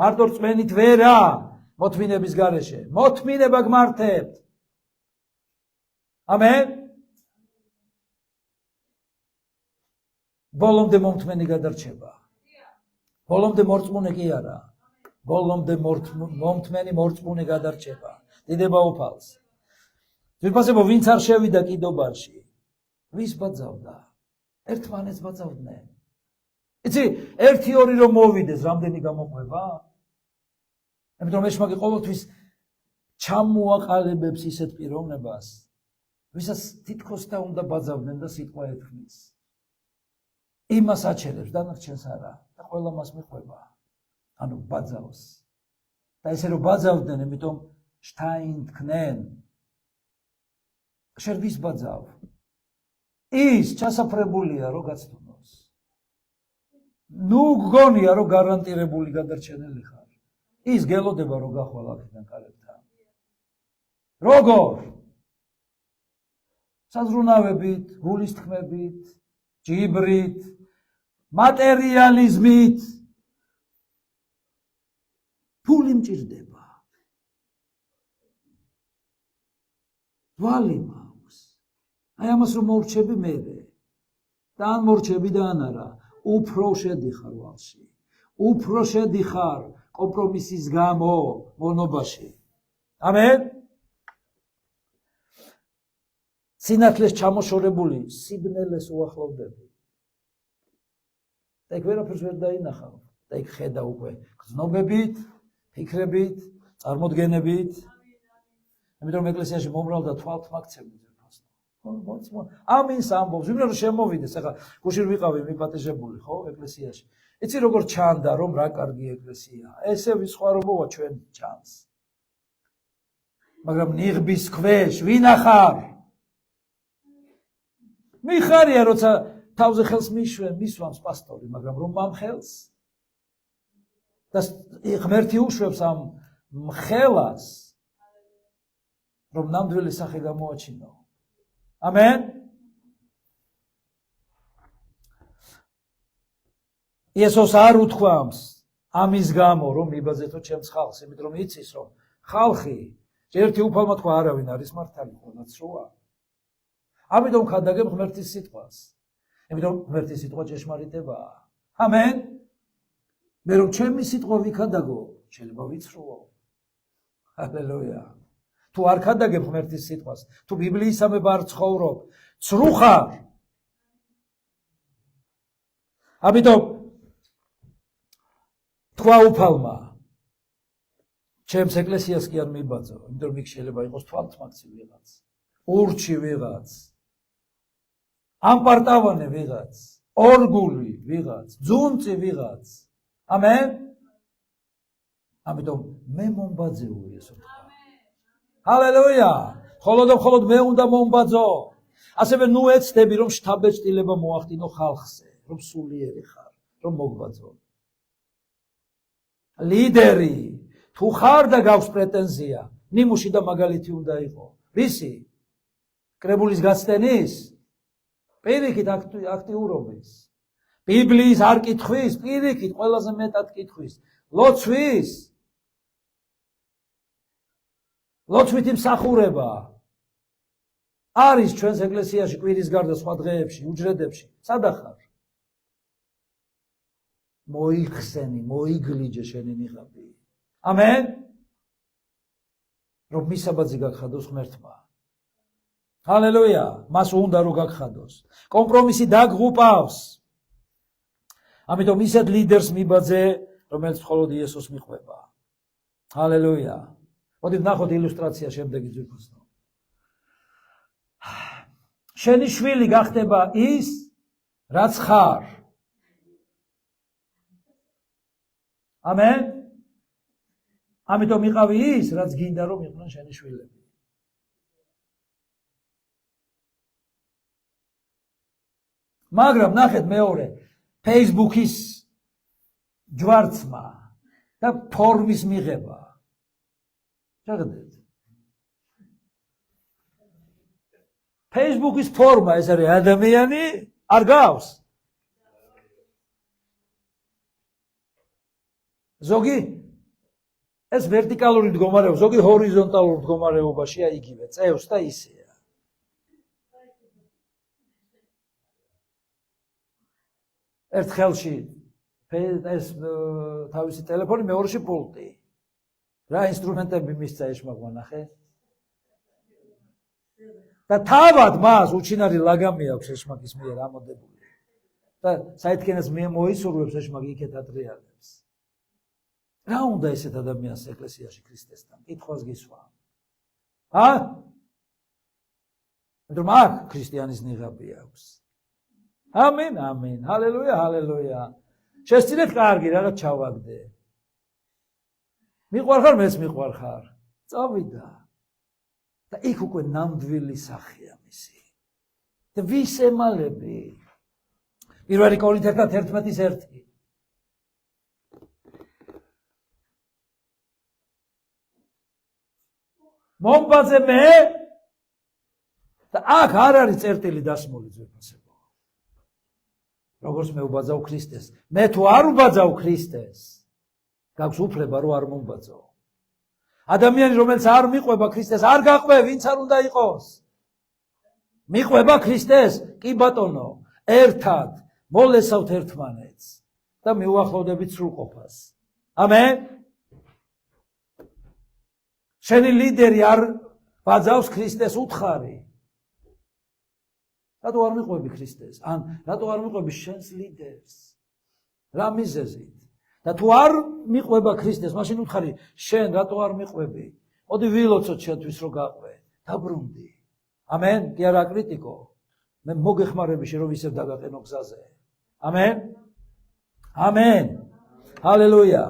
მარტო რწმენით ვერა, მოთმინების გარეშე. მოთმინება გმართებთ. ამენ. ბოლომდე მომთმენი გადარჩება. ბოლომდე მორწმუნე კი არა. ბოლომდე მომთმენი მორწმუნე გადარჩება. დიდება უფალს. ვიფასებო, ვინც არ შევიდა კიდობანში, ვის ბაძავდა? ერთმანეთს ბაძავდნენ. იცი, 1-2 რომ მოვიდეს, რამდენი გამოყვება? ამიტომ ეშმაკი ყოველთვის ჩამოაყალიბებს ისეთ პიროვნებას, ვისაც თითქოს და უნდა ბაძავდნენ და სიტყვა ეთქმის. იმას აჩერებს, დანარჩენს არა და ყველა მას მიყვება. ანუ ბაძავს. და ესე რომ ბაძავდნენ, ამიტომ შტაინ თქნენ. შენ ვის ბაძავ? ის ჩასაფრებულია, რომ გაცდუნოს. ნუ გგონია, რომ გარანტირებული გადარჩენილი ხარ. ის გელოდება, რომ გახვალ აქედან კარებთან. როგორ? საზრუნავებით, გულის თქმებით, ჯიბრით, მატერიალიზმით. ფული მჭირდება. ვალი მაქვს. აი ამას რომ მორჩები მერე. და ან მორჩები და ან არა. უფრო შედიხარ ვალში. უფრო შედიხარ კომპრომისის გამო მონობაში. ამენ. სინათლეს ჩამოშორებული სიბნელეს უახლოვდები. და იქ ვერაფერს ვერ დაინახავ. და იქ ხედა უკვე გრძნობებით, ფიქრებით, წარმოდგენებით. ამიტომ ეკლესიაში მომრავლდა თვალთ მაქცევი ძირფას. ამინს ამბობს, ვინმე რომ შემოვიდეს, ახლა გუშინ ვიყავი მიპატეჟებული, ხო, ეკლესიაში. იცი როგორ ჩანდა, რომ რა კარგი ეკლესიაა. ესე ვისხვარობოა ჩვენ ჩანს. მაგრამ ნიღბის ქვეშ ვინახარ? მიხარია, როცა თავზე ხელს მისვამს პასტორი, მაგრამ რომ მამხელს და ღმერთი უშვებს ამ მხელას, რომ ნამდვილი სახე გამოაჩინო. ამენ. იესოს არ უთქვამს ამის გამო, რომ მიბაძეთო ჩემს ხალხს, იმიტომ რომ იცის, რომ ხალხი ერთი უფალმა თქვა, არავინ არის მართალი, ყველაც როა. ამიტომ ხადაგებ ღმერთის სიტყვას. ამიტომ ღმერთის სიტყვა ჭეშმარიტებაა. ამენ. მე რომ ჩემი სიტყვა ვიქადაგო, შეიძლება ვიცრუო. ჰალელუია. თუ არ ქადაგებ ღმერთის სიტყვას, თუ ბიბლიისამებ არ ცხოვრობ, ცრუ ხარ. ამიტომ თქვა უფალმა, ჩემს ეკლესიას კი არ მიბაძო, იმიტომ რომ იქ შეიძლება იყოს თვალთმაქცი ვიღაც, ურჩი ვიღაც, ამპარტავანე ვიღაც, ორგული ვიღაც, ძუნწი ვიღაც. ამენ? ამიტომ მე მომბაძეო იესო. ჰალელუია! მხოლოდ მე უნდა მომბაძო. ასევე ნუ ეცდები რომ შთაბეჭდილება მოახდინო ხალხზე, რომ სულიერი ხარ, რომ მოგბაძო. ლიდერი თუ ხარ და გაქვს პრეტენზია, ნიმუში და მაგალითი უნდა იყო. ვისი? კრებულის გაცდენის? პირიქით აქტიურობის. ბიბლიის არ კითხვის, პირიქით ყველაზე მეტად კითხვის. ლოცვის. ლოცვითი მსახურება არის ჩვენს ეკლესიაში კვირის გარდა სხვა დღეებში, უჯრედებში. სადახარ? მოიხსენი, მოიგლიჯე შენი ნიღაბი. ამენ? რომ მისაბაძი გაგხადოს ღმერთმა. ჰალელუია, მას უნდა რომ გაგხადოს. კომპრომისი დაგღუპავს. ამიტომ ისეთ ლიდერს მიბაძე, რომელიც მხოლოდ იესოს მიყვება. ჰალელუია. მოდით ნახოთ ილუსტრაცია შემდეგი ძვირფასო. შენი შვილი გახდება ის, რაც ხარ. ამენ? ამიტომ იყავი ის, რაც გინდა რომ იყვნენ შენი შვილები. მაგრამ ნახეთ მეორე, Facebook-ის ჯვარცმა და ფორმის მიღება. ჩაგდეთ. Facebook-ის ფორმა ეს არის ადამიანი არ გავს. ზოგი ეს ვერტიკალური მდგომარეობა, ზოგი ჰორიზონტალურ მდგომარეობაშია იგივე, წევს და ისეა. ერთ ხელში ეს თავისი ტელეფონი, მეორეში პულტი. რა ინსტრუმენტები მისცა ეშმაკმა ნახე? და თავად მას უჩინარი ლაგამი აქვს ეშმაკის მიერ ამოდებული. და საითქენეს მოისურვებს ეშმაკი იქეთ ატრიალებს. რა უნდა ესეთ ადამიანს ეკლესიაში ქრისტესთან? კითხვას გისვა. რომ აქ ქრისტიანის ნიღაბი აქვს. ამენ, ამენ. ჰალელუია, ჰალელუია. შესწინეთ კარგი, რაღაც ჩავაგდე. მიყვარხარ, მეც მიყვარხარ. წავიდა. და იქ უკვე ნამდვილი სახეა მისი. და ვის ემალები? 1 კორინთელთა 11:1. მომბაძე მე და აქ არ არის წერტილი დასმული ძვირფასებო. როგორც მე ვბაძავ ქრისტეს, მე თუ არ ვბაძავ ქრისტეს, გაქვს უფლება რომ არ მომბაძო. ადამიანი რომელიც არ მიყვება ქრისტეს, არ გაყვე, ვინც არ უნდა იყოს. მიყვება ქრისტეს, კი ბატონო, ერთად მოლესავთ ერთმანეთს და მივახლოვდებით სრულყოფას. ამენ. შენი ლიდერი არ ბაძავს ქრისტეს უთხარი. რატო არ მიყვები ქრისტეს? ან რატო არ მიყვები შენს ლიდერს? რა მიზეზით? და თუ არ მიყვება ქრისტეს, მაშინ უთხარი, შენ რატო არ მიყვები? მოდი ვილოცოთ შეთვის რომ გაყვე. დაბრუნდი. ამენ? კი არა კრიტიკო. მე მოგეხმარებიში რომ ისევ დაგაყენო გზაზე. ამენ? ამენ. ჰალელუია.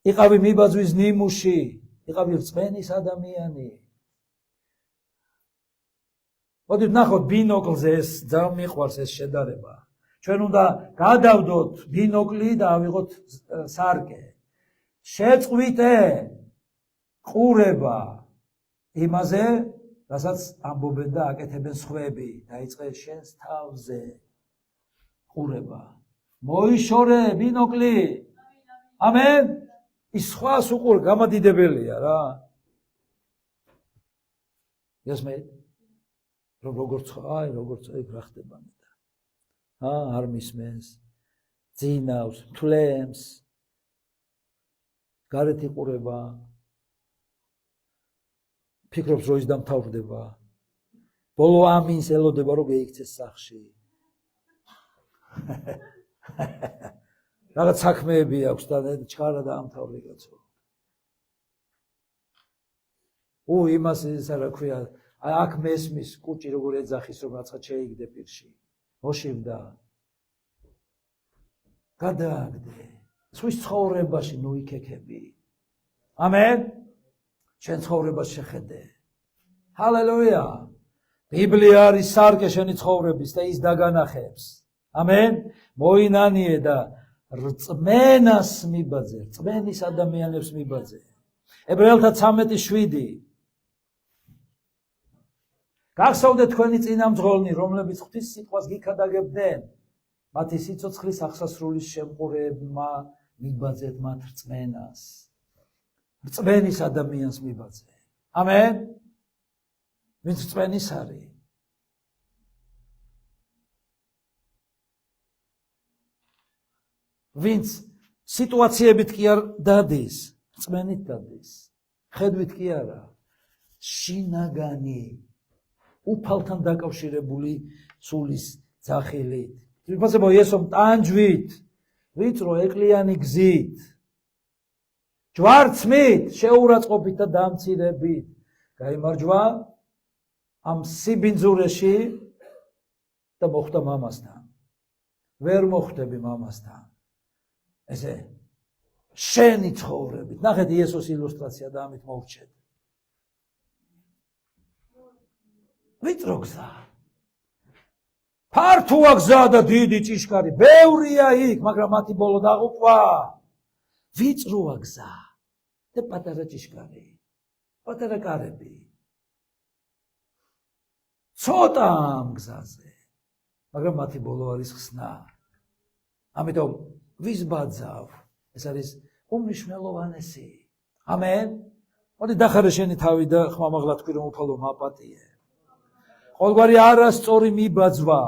იყავი მიბაძვის ნიმუში, იყავი რწმენის ადამიანი. მოდით ნახოთ ბინოკლზე ეს ძალიან მიყვარს ეს შედარება. ჩვენ უნდა გადავდოთ ბინოკლი და ავიღოთ სარკე. შეწყვიტე ყურება იმაზე, რასაც ამბობენ და აკეთებენ სხვები. დაიწყე შენს თავზე ყურება. მოიშორე ბინოკლი. ამენ. ის სხვას უყურე, გამადიდებელია რა. გესმით? როგორც ეგ რა ხდება მე და. არ მისმენს, ძინავს, თვლემს, გარეთ იყურება, ფიქრობს რომ ის დამთავრდება, ბოლო ამინს ელოდება რომ გაიქცეს სახში. რაღაც საქმეები აქვს და ჩქარა დაამთავრე კაცო. იმას ისა რა ქვია, აქ მესმის კუჭი როგორ ეძახის რომ რაცა შეიგდე პირში. მოშივდა. გადააგდე. სვის ცხოვრებაში ნუ იქექები. ამენ. შენ ცხოვრებას შეხედე. ჰალელუია. ბიბლია არის სარკე შენი ცხოვრების და ის დაგანახებს. ამენ. მოინანიე და რწმენას მიბაძე, რწმენის ადამიანებს მიბაძე. ებრაელთა 13:7. გახსოვდეთ თქვენი წინამძღოლნი, რომლებიც ღვთის სიტყვას გიქადაგებდნენ, მათი სიცოცხლის აღსასრულის შემყურებმა მიბაძეთ მათ რწმენას. რწმენის ადამიანს მიბაძე. ამენ. ვინც რწმენის არის. ვინც სიტუაციებით კი არ დადის, რწმენით დადის. ხედვით კი არა. შინაგანი უფალთან დაკავშირებული სულის ძახილით. ვიფასებო იესომ ტანჯვით, ვიწრო ეკლიანი გზით, ჯვარცმით, შეურაცხყოფით და დამცირებით. გაიმარჯვა ამ სიბინძურეში და მოხვდა მამასთან. ვერ მოხვდები მამასთან. ესე შენი ცხოვრებით. ნახეთ იესოს ილუსტრაცია და ამით მოვრჩეთ. ვიწრო გზა. ფართოა გზა და დიდი ჭიშკარი. ბევრია იქ, მაგრამ მათი ბოლო დაღუპვა. ვიწროა გზა და პატარა ჭიშკარი. პატარა კარები. ცოტა ამ გზაზე. მაგრამ მათი ბოლო არის ხსნა. ამიტომ ვის ბაძავ? ეს არის უმნიშვნელოვანესი. ამენ. მოდი დახარე შენი თავი და ხმამაღლა თქვი რომ უფალო მაპატიე. ყოველგვარი არასწორი მიბაძვა.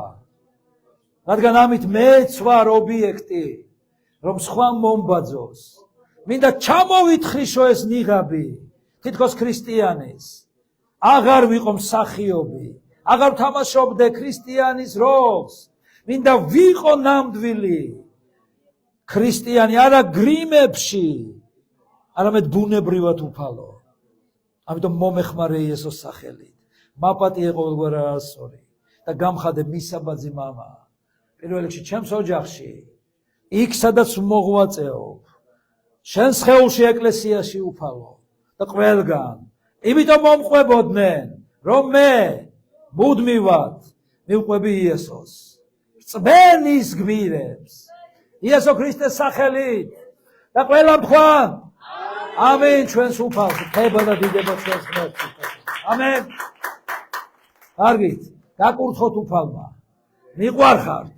რადგან ამით მეც ვარ ობიექტი, რომ სხვა მომბაძოს. მინდა ჩამოვითხრიშო ეს ნიღაბი, თითქოს ქრისტიანის. აღარ ვიყო მსახიობი, აღარ ვთამაშობდე ქრისტიანის როლს. მინდა ვიყო ნამდვილი ქრისტიანი, არა გრიმებში, არამედ ბუნებრივად უფალო. ამიტომ მომეხმარე იესოს სახელით. მაპატიე ყოველგვარ არასწორი და გამხადე მისაბაძი მამა. პირველ რიგში ჩემს ოჯახში, იქ სადაც მოღვაწეობ, შენ სხეულში ეკლესიაში უფალო და ყველგან. იმიტომ მომყვებოდნენ, რომ მე მუდმივად მივყვები იესოს. რწმენის გმირებს. იესო ქრისტეს სახელით და ყველა მხან. ამენ ჩვენს უფალს, ხება და დიდება ჩვენს ღმერთს. ამენ. კარგით, დაკურთხოთ უფალმა. მიყვარხართ.